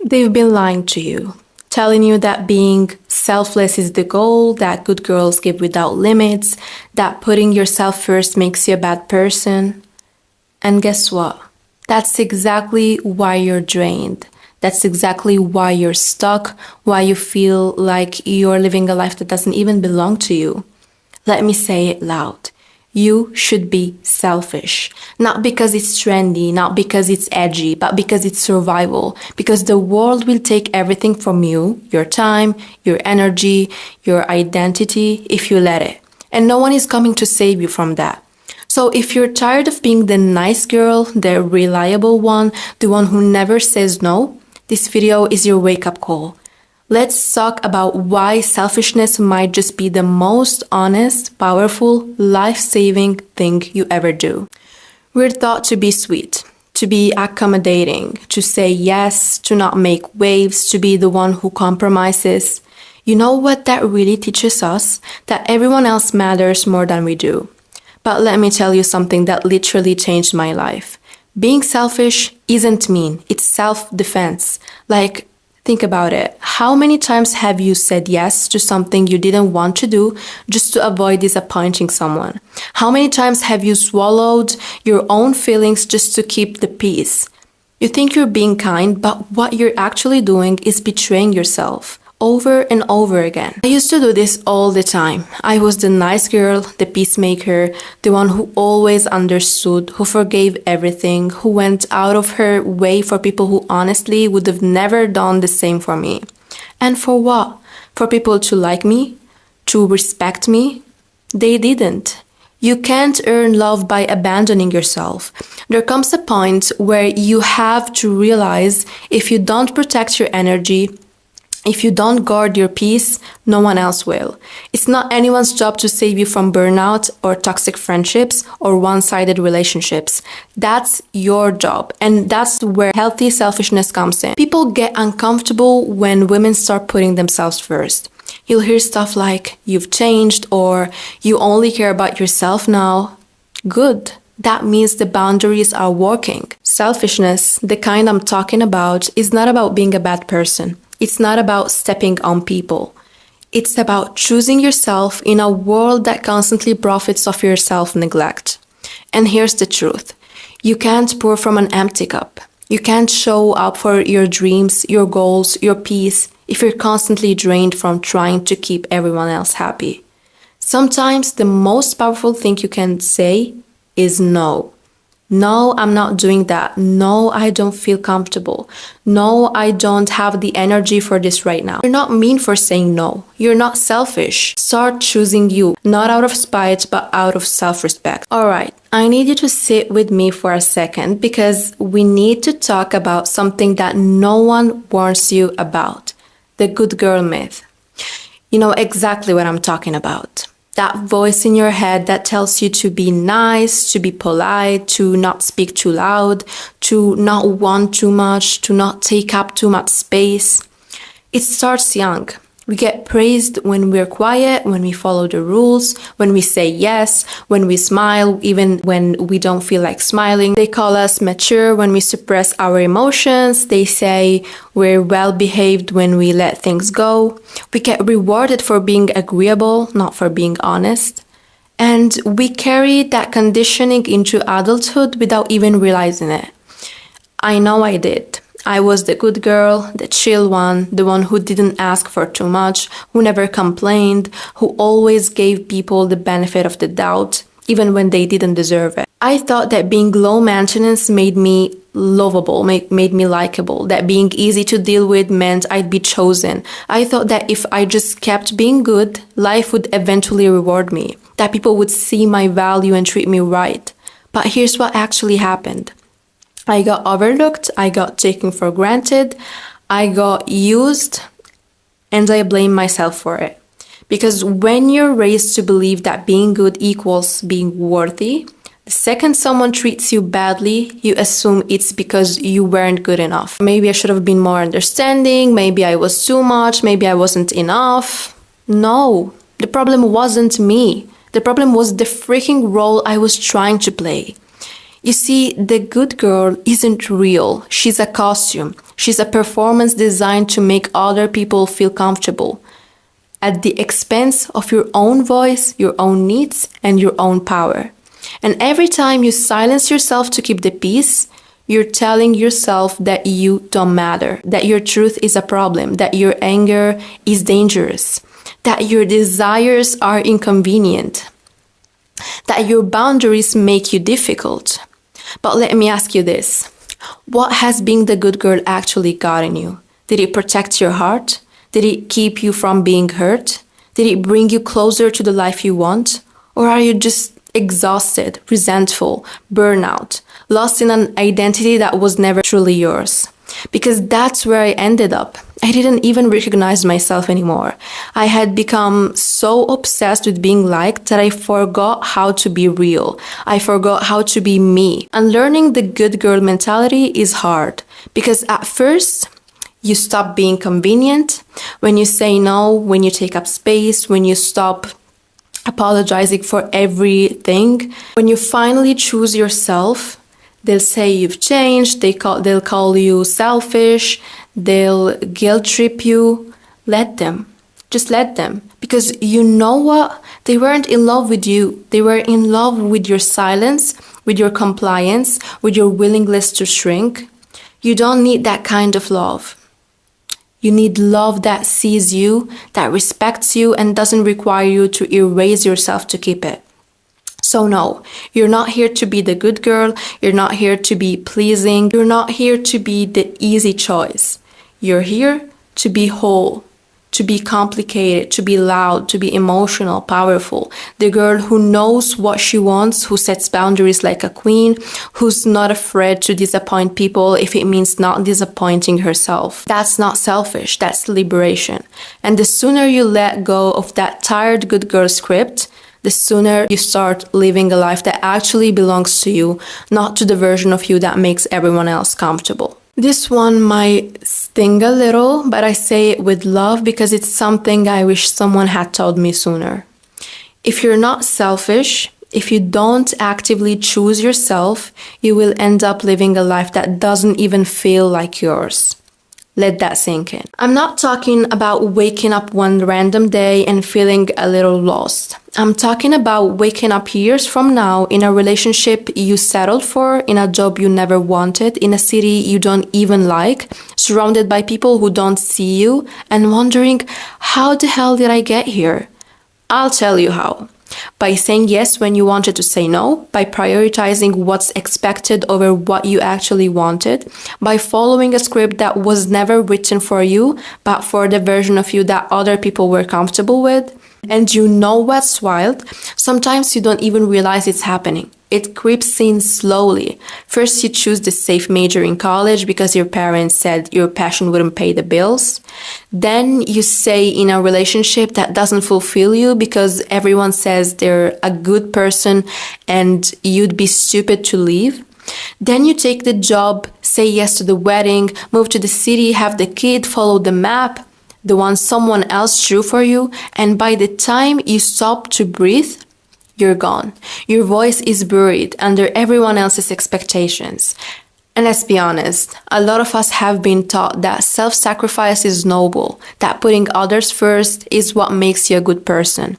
They've been lying to you, telling you that being selfless is the goal, that good girls give without limits, that putting yourself first makes you a bad person. And guess what? That's exactly why you're drained. That's exactly why you're stuck, why you feel like you're living a life that doesn't even belong to you. Let me say it loud. You should be selfish. Not because it's trendy, not because it's edgy, but because it's survival. Because the world will take everything from you, your time, your energy, your identity, if you let it. And no one is coming to save you from that. So if you're tired of being the nice girl, the reliable one, the one who never says no, this video is your wake-up call. Let's talk about why selfishness might just be the most honest, powerful, life-saving thing you ever do. We're taught to be sweet, to be accommodating, to say yes, to not make waves, to be the one who compromises. You know what that really teaches us? That everyone else matters more than we do. But let me tell you something that literally changed my life. Being selfish isn't mean, it's self-defense. Like, think about it. How many times have you said yes to something you didn't want to do just to avoid disappointing someone? How many times have you swallowed your own feelings just to keep the peace? You think you're being kind, but what you're actually doing is betraying yourself. Over and over again. I used to do this all the time. I was the nice girl, the peacemaker, the one who always understood, who forgave everything, who went out of her way for people who honestly would have never done the same for me. And for what? For people to like me? To respect me? They didn't. You can't earn love by abandoning yourself. There comes a point where you have to realize if you don't protect your energy, if you don't guard your peace, no one else will. It's not anyone's job to save you from burnout or toxic friendships or one-sided relationships. That's your job, and that's where healthy selfishness comes in. People get uncomfortable when women start putting themselves first. You'll hear stuff like, "You've changed," or "You only care about yourself now." Good. That means the boundaries are working. Selfishness, the kind I'm talking about, is not about being a bad person. It's not about stepping on people. It's about choosing yourself in a world that constantly profits off your self-neglect. And here's the truth. You can't pour from an empty cup. You can't show up for your dreams, your goals, your peace if you're constantly drained from trying to keep everyone else happy. Sometimes the most powerful thing you can say is no. No, I'm not doing that. No, I don't feel comfortable. No, I don't have the energy for this right now. You're not mean for saying no. You're not selfish. Start choosing you, not out of spite, but out of self-respect. All right, I need you to sit with me for a second because we need to talk about something that no one warns you about. The good girl myth. You know exactly what I'm talking about. That voice in your head that tells you to be nice, to be polite, to not speak too loud, to not want too much, to not take up too much space. It starts young. We get praised when we're quiet, when we follow the rules, when we say yes, when we smile, even when we don't feel like smiling. They call us mature when we suppress our emotions. They say we're well behaved when we let things go. We get rewarded for being agreeable, not for being honest. And we carry that conditioning into adulthood without even realizing it. I know I did. I was the good girl, the chill one, the one who didn't ask for too much, who never complained, who always gave people the benefit of the doubt, even when they didn't deserve it. I thought that being low maintenance made me lovable, made me likable, that being easy to deal with meant I'd be chosen. I thought that if I just kept being good, life would eventually reward me, that people would see my value and treat me right. But here's what actually happened. I got overlooked, I got taken for granted, I got used, and I blame myself for it. Because when you're raised to believe that being good equals being worthy, the second someone treats you badly, you assume it's because you weren't good enough. Maybe I should have been more understanding, maybe I was too much, maybe I wasn't enough. No, the problem wasn't me. The problem was the freaking role I was trying to play. You see, the good girl isn't real. She's a costume. She's a performance designed to make other people feel comfortable at the expense of your own voice, your own needs, and your own power. And every time you silence yourself to keep the peace, you're telling yourself that you don't matter, that your truth is a problem, that your anger is dangerous, that your desires are inconvenient, that your boundaries make you difficult. But let me ask you this. What has being the good girl actually gotten you? Did it protect your heart? Did it keep you from being hurt? Did it bring you closer to the life you want? Or are you just exhausted, resentful, burnout, lost in an identity that was never truly yours? Because that's where I ended up. I didn't even recognize myself anymore. I had become so obsessed with being liked that I forgot how to be real. I forgot how to be me. Unlearning the good girl mentality is hard because at first, you stop being convenient. When you say no, when you take up space, when you stop apologizing for everything, when you finally choose yourself, they'll say you've changed, they'll call you selfish, they'll guilt trip you. Let them. Just let them. Because you know what? They weren't in love with you. They were in love with your silence, with your compliance, with your willingness to shrink. You don't need that kind of love. You need love that sees you, that respects you, and doesn't require you to erase yourself to keep it. So no, you're not here to be the good girl. You're not here to be pleasing. You're not here to be the easy choice. You're here to be whole, to be complicated, to be loud, to be emotional, powerful. The girl who knows what she wants, who sets boundaries like a queen, who's not afraid to disappoint people if it means not disappointing herself. That's not selfish, that's liberation. And the sooner you let go of that tired good girl script, the sooner you start living a life that actually belongs to you, not to the version of you that makes everyone else comfortable. This one might sting a little, but I say it with love because it's something I wish someone had told me sooner. If you're not selfish, if you don't actively choose yourself, you will end up living a life that doesn't even feel like yours. Let that sink in. I'm not talking about waking up one random day and feeling a little lost. I'm talking about waking up years from now in a relationship you settled for, in a job you never wanted, in a city you don't even like, surrounded by people who don't see you, and wondering, how the hell did I get here? I'll tell you how. By saying yes when you wanted to say no, by prioritizing what's expected over what you actually wanted, by following a script that was never written for you, but for the version of you that other people were comfortable with. And you know what's wild? Sometimes you don't even realize it's happening. It creeps in slowly. First, you choose the safe major in college because your parents said your passion wouldn't pay the bills. Then you stay in a relationship that doesn't fulfill you because everyone says they're a good person and you'd be stupid to leave. Then you take the job, say yes to the wedding, move to the city, have the kid, follow the map, the one someone else drew for you, and by the time you stop to breathe, you're gone. Your voice is buried under everyone else's expectations. And let's be honest, a lot of us have been taught that self-sacrifice is noble, that putting others first is what makes you a good person.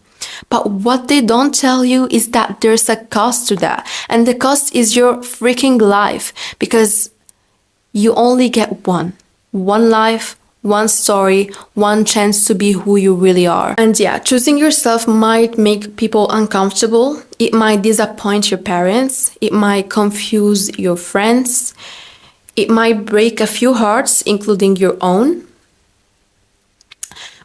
But what they don't tell you is that there's a cost to that. And the cost is your freaking life, because you only get one life, one story, one chance to be who you really are. And yeah, choosing yourself might make people uncomfortable. It might disappoint your parents. It might confuse your friends. It might break a few hearts, including your own.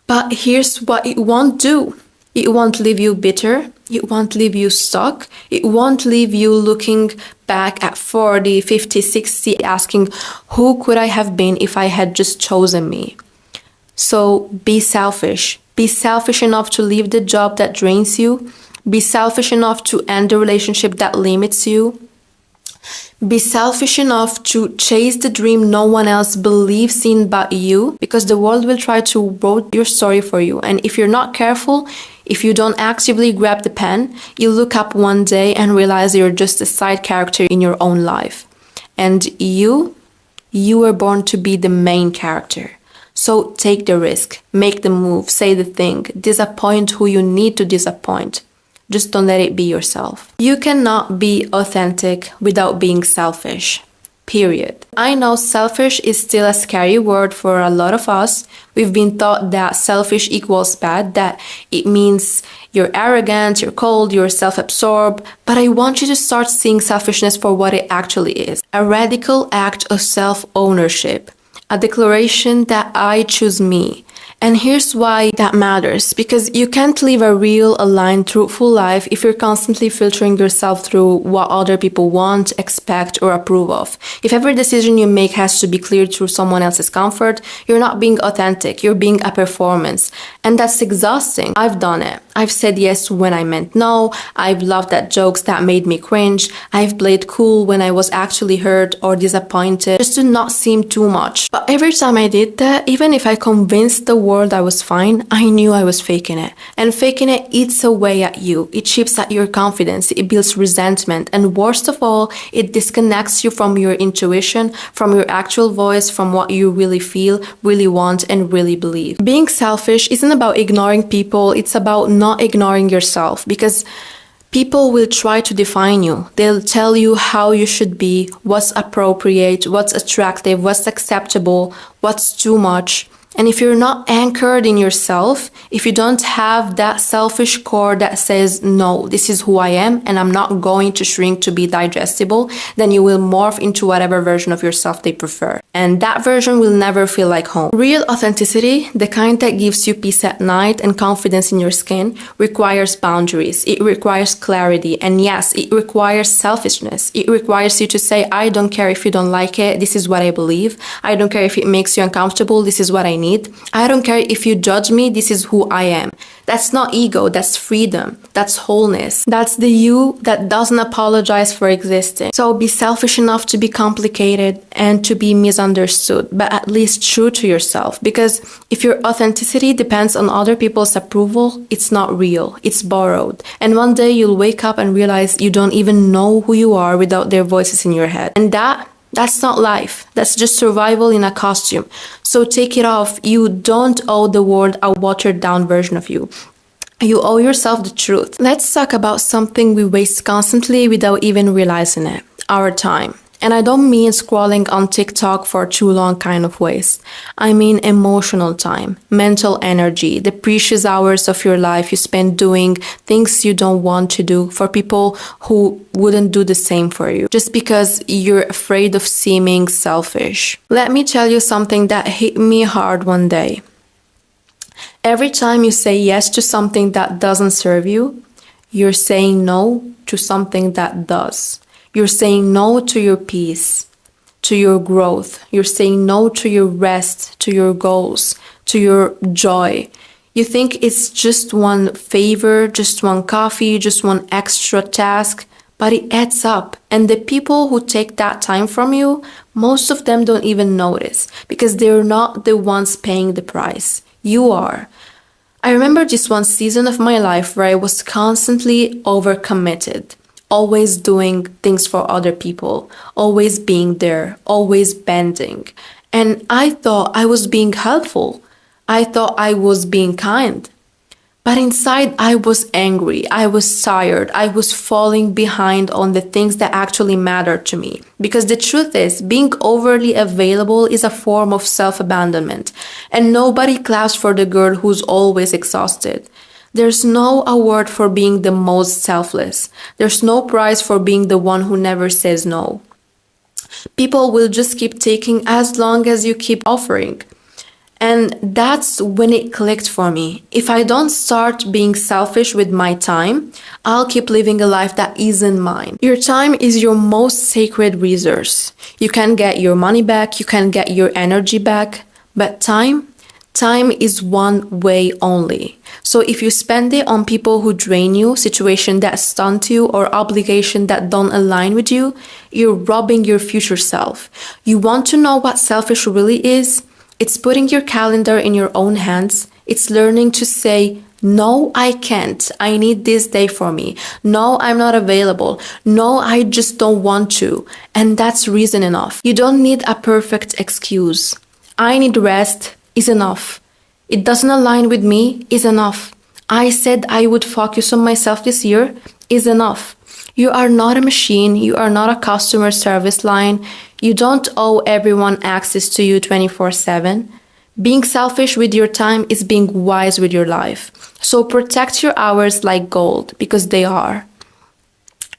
But here's what it won't do. It won't leave you bitter. It won't leave you stuck. It won't leave you looking back at 40, 50, 60, asking, who could I have been if I had just chosen me? So be selfish. Be selfish enough to leave the job that drains you. Be selfish enough to end the relationship that limits you. Be selfish enough to chase the dream no one else believes in but you, because the world will try to write your story for you. And if you're not careful, if you don't actively grab the pen, you look up one day and realize you're just a side character in your own life. And you were born to be the main character. So take the risk, make the move, say the thing, disappoint who you need to disappoint. Just don't let it be yourself. You cannot be authentic without being selfish. Period. I know selfish is still a scary word for a lot of us. We've been taught that selfish equals bad, that it means you're arrogant, you're cold, you're self-absorbed. But I want you to start seeing selfishness for what it actually is. A radical act of self-ownership. A declaration that I choose me. And here's why that matters. Because you can't live a real, aligned, truthful life if you're constantly filtering yourself through what other people want, expect, or approve of. If every decision you make has to be cleared through someone else's comfort, you're not being authentic, you're being a performance. And that's exhausting. I've done it. I've said yes when I meant no. I've laughed at jokes that made me cringe. I've played cool when I was actually hurt or disappointed, just to not seem too much. But every time I did that, even if I convinced the world I was fine, I knew I was faking it. And faking it eats away at you. It chips at your confidence. It builds resentment. And worst of all, it disconnects you from your intuition, from your actual voice, from what you really feel, really want, and really believe. Being selfish isn't about ignoring people. It's about not ignoring yourself, because people will try to define you. They'll tell you how you should be, what's appropriate, what's attractive, what's acceptable, what's too much. And if you're not anchored in yourself, if you don't have that selfish core that says, no, this is who I am and I'm not going to shrink to be digestible, then you will morph into whatever version of yourself they prefer. And that version will never feel like home. Real authenticity, the kind that gives you peace at night and confidence in your skin, requires boundaries. It requires clarity. And yes, it requires selfishness. It requires you to say, I don't care if you don't like it. This is what I believe. I don't care if it makes you uncomfortable. This is what I need. I don't care if you judge me, this is who I am. That's not ego, that's freedom, that's wholeness. That's the you that doesn't apologize for existing. So be selfish enough to be complicated and to be misunderstood, but at least true to yourself. Because if your authenticity depends on other people's approval, it's not real, it's borrowed. And one day you'll wake up and realize you don't even know who you are without their voices in your head. And that's not life. That's just survival in a costume. So take it off. You don't owe the world a watered down version of you. You owe yourself the truth. Let's talk about something we waste constantly without even realizing it. Our time. And I don't mean scrolling on TikTok for too long kind of waste. I mean emotional time, mental energy, the precious hours of your life you spend doing things you don't want to do for people who wouldn't do the same for you, just because you're afraid of seeming selfish. Let me tell you something that hit me hard one day. Every time you say yes to something that doesn't serve you, you're saying no to something that does. You're saying no to your peace, to your growth. You're saying no to your rest, to your goals, to your joy. You think it's just one favor, just one coffee, just one extra task, but it adds up. And the people who take that time from you, most of them don't even notice because they're not the ones paying the price. You are. I remember this one season of my life where I was constantly overcommitted. Always doing things for other people, always being there, always bending. And I thought I was being helpful. I thought I was being kind. But inside I was angry, I was tired, I was falling behind on the things that actually mattered to me. Because the truth is, being overly available is a form of self-abandonment. And nobody claps for the girl who's always exhausted. There's no award for being the most selfless. There's no prize for being the one who never says no. People will just keep taking as long as you keep offering. And that's when it clicked for me. If I don't start being selfish with my time, I'll keep living a life that isn't mine. Your time is your most sacred resource. You can get your money back, you can get your energy back, but time time is one way only. So if you spend it on people who drain you, situations that stunt you, or obligations that don't align with you, you're robbing your future self. You want to know what selfish really is? It's putting your calendar in your own hands. It's learning to say, no, I can't. I need this day for me. No, I'm not available. No, I just don't want to. And that's reason enough. You don't need a perfect excuse. I need rest is enough. It doesn't align with me is enough. I said I would focus on myself this year is enough. You are not a machine. You are not a customer service line. You don't owe everyone access to you 24/7. Being selfish with your time is being wise with your life. So protect your hours like gold, because they are.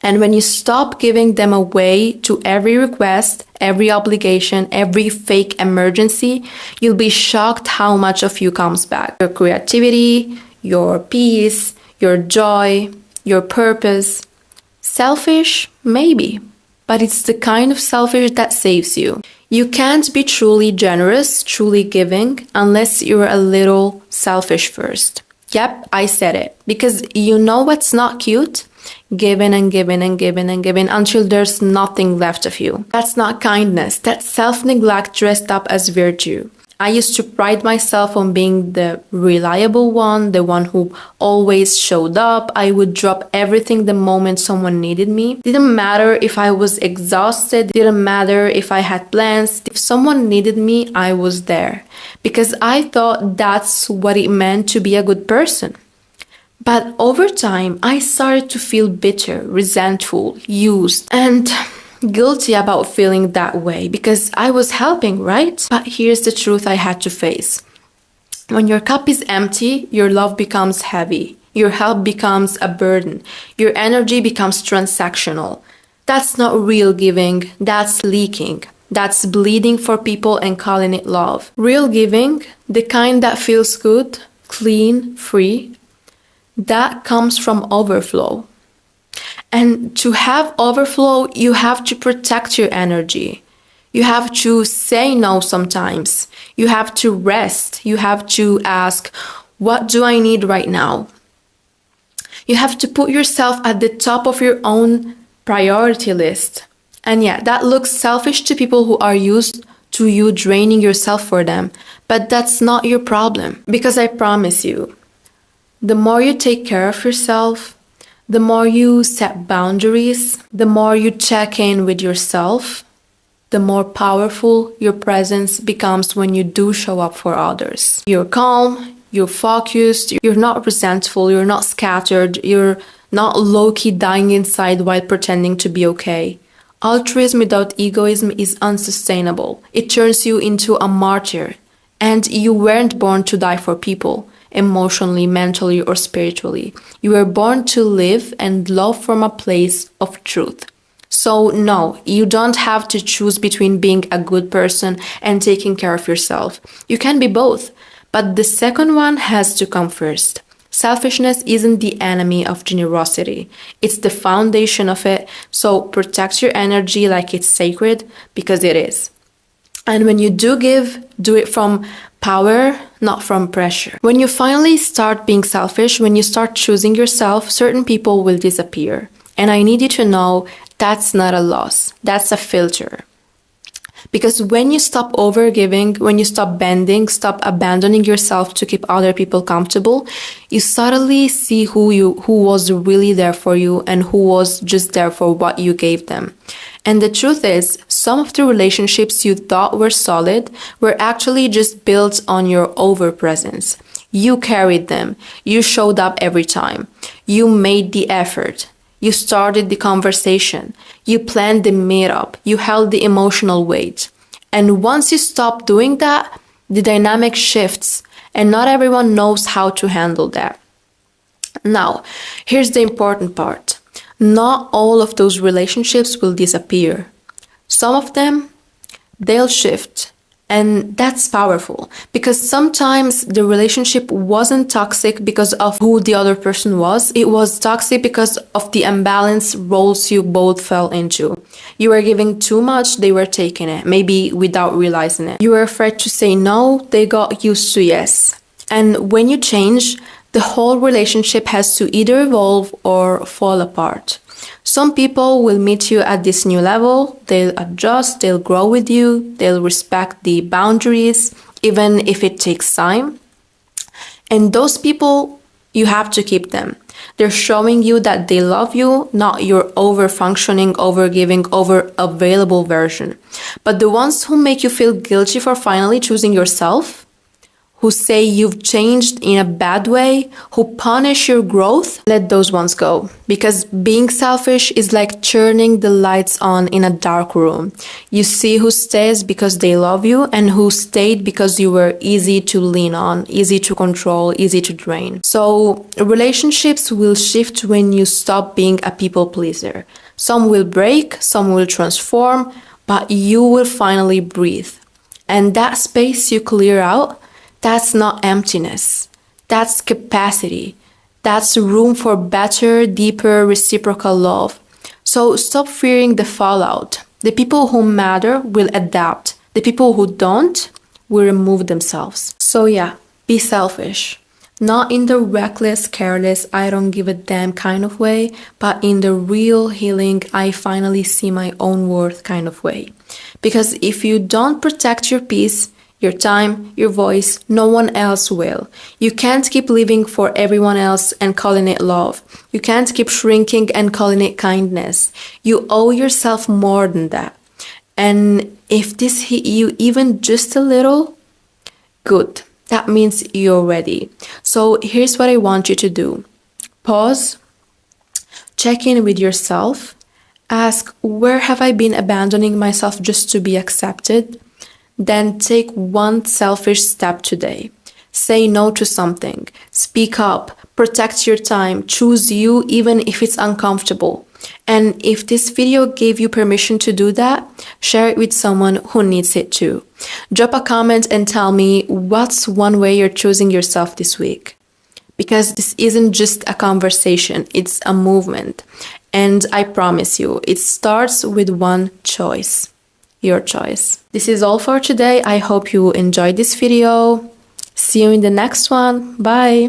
And when you stop giving them away to every request, every obligation, every fake emergency, you'll be shocked how much of you comes back. Your creativity, your peace, your joy, your purpose. Selfish? Maybe. But it's the kind of selfish that saves you. You can't be truly generous, truly giving, unless you're a little selfish first. Yep, I said it. Because you know what's not cute? Giving and giving and giving and giving until there's nothing left of you. That's not kindness. That's self-neglect dressed up as virtue. I used to pride myself on being the reliable one, the one who always showed up. I would drop everything the moment someone needed me. Didn't matter if I was exhausted, didn't matter if I had plans. If someone needed me, I was there. Because I thought that's what it meant to be a good person. But over time, I started to feel bitter, resentful, used, and guilty about feeling that way because I was helping, right? But here's the truth I had to face. When your cup is empty, your love becomes heavy. Your help becomes a burden. Your energy becomes transactional. That's not real giving. That's leaking. That's bleeding for people and calling it love. Real giving, the kind that feels good, clean, free, that comes from overflow. And to have overflow, you have to protect your energy. You have to say no sometimes. You have to rest. You have to ask, what do I need right now? You have to put yourself at the top of your own priority list. And yeah, that looks selfish to people who are used to you draining yourself for them. But that's not your problem. Because I promise you, the more you take care of yourself, the more you set boundaries, the more you check in with yourself, the more powerful your presence becomes when you do show up for others. You're calm, you're focused, you're not resentful, you're not scattered, you're not low-key dying inside while pretending to be okay. Altruism without egoism is unsustainable. It turns you into a martyr, and you weren't born to die for people. Emotionally, mentally, or spiritually. You were born to live and love from a place of truth. So no, you don't have to choose between being a good person and taking care of yourself. You can be both, but the second one has to come first. Selfishness isn't the enemy of generosity. It's the foundation of it, so protect your energy like it's sacred, because it is. And when you do give, do it from power, not from pressure. When you finally start being selfish, when you start choosing yourself, certain people will disappear. And I need you to know that's not a loss. That's a filter. Because when you stop overgiving, when you stop bending, stop abandoning yourself to keep other people comfortable, you subtly see who was really there for you and who was just there for what you gave them. And the truth is, some of the relationships you thought were solid were actually just built on your overpresence. You carried them. You showed up every time. You made the effort. You started the conversation. You planned the meetup. You held the emotional weight. And once you stop doing that, the dynamic shifts, and not everyone knows how to handle that. Now, here's the important part. Not all of those relationships will disappear. Some of them, they'll shift, And that's powerful because sometimes the relationship wasn't toxic because of who the other person was. It was toxic because of the imbalanced roles you both fell into. You were giving too much, they were taking it, maybe without realizing it. You were afraid to say no, they got used to yes. And when you change, the whole relationship has to either evolve or fall apart. Some people will meet you at this new level, they'll adjust, they'll grow with you, they'll respect the boundaries, even if it takes time. And those people, you have to keep them. They're showing you that they love you, not your over-functioning, over-giving, over-available version. But the ones who make you feel guilty for finally choosing yourself, who say you've changed in a bad way, who punish your growth, let those ones go. Because being selfish is like turning the lights on in a dark room. You see who stays because they love you and who stayed because you were easy to lean on, easy to control, easy to drain. So relationships will shift when you stop being a people pleaser. Some will break, some will transform, but you will finally breathe. And that space you clear out, that's not emptiness. That's capacity. That's room for better, deeper, reciprocal love. So stop fearing the fallout. The people who matter will adapt. The people who don't will remove themselves. So yeah, be selfish. Not in the reckless, careless, I don't give a damn kind of way, but in the real healing, I finally see my own worth kind of way. Because if you don't protect your peace, your time, your voice, no one else will. You can't keep living for everyone else and calling it love. You can't keep shrinking and calling it kindness. You owe yourself more than that. And if this hit you even just a little, good. That means you're ready. So here's what I want you to do. Pause, check in with yourself, ask, where have I been abandoning myself just to be accepted? Then take one selfish step today. Say no to something. Speak up. Protect your time. Choose you even if it's uncomfortable. And if this video gave you permission to do that, share it with someone who needs it too. Drop a comment and tell me what's one way you're choosing yourself this week. Because this isn't just a conversation, it's a movement. And I promise you, it starts with one choice. Your choice. This is all for today. I hope you enjoyed this video. See you in the next one. Bye.